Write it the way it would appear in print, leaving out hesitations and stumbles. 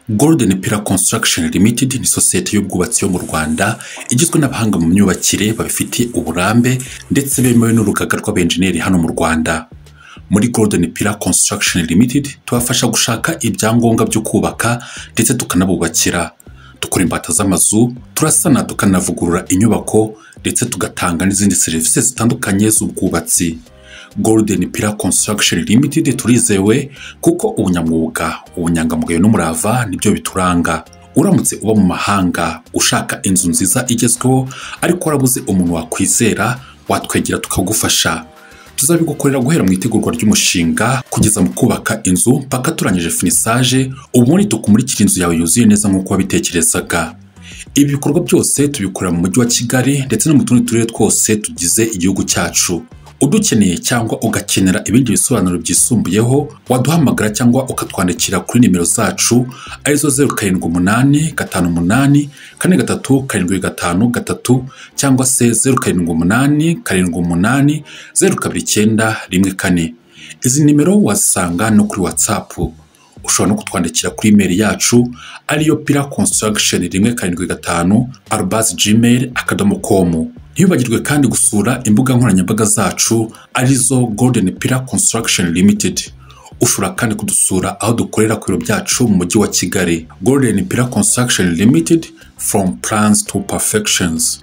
Golden Pillar Construction Limited ni sosiyete y'ubwubatsi yo mu Rwanda igizwe n'abahanga mu myubakire babifitiye uburambe ndetse bemewe n'urugaga rw'abenjeneri hano mu Rwanda. Muri Golden Pillar Construction Limited tubafasha gushaka ibyangombwa byo kubaka ndetse tukanabubakira. Dukora imbata z'amazu, turasana tukanavugurura inyubako ndetse tugatanga n'izindi serivisi zitandukanye z'ubwubatsi. Golden Pillar Construction Limited turizewe kuko ubunyamwuga, ubunyangamugayo n'umurava nibyo bituranga. Uramutse uba mu mahanga ushaka inzu nziza igezweho ariko warabuze umuntu wakwizera, watwegera tukagufasha. Tuzabigukorera guhera mu itegurwa ry'umushinga kugeza mu kubaka inzu mpaka turangije finissage, ubundi tukumurikira inzu yawe yuzuye neza nk'uko wabitekerezaga. Ibi bikorwa byose tubikorera mu mujyi wa Kigali ndetse no mu tundi turere twose tugize igihugu cyacu. Udukeneye cyangwa ugakenera ibindi bisobanuro byisumbuyeho, waduhamagara cyangwa ukatwandikira kuri nimero zacu arizo 0788 58 43 75 cyangwa se 0788 78 029 14. Izi nimero wazisanga no kuri WhatsApp. Ushobora no kutwandikira kuri email yacu ariyo pillarconstruction175@gmail.com. Ntibagirwe kandi gusura imbuga nkoranyambaga zacu arizo Golden Pillar Construction Limited. Ushobora kandi kudusura aho dukorera ku biro byacu mu mujyi wa Kigali. Golden Pillar Construction Limited, from plans to perfections.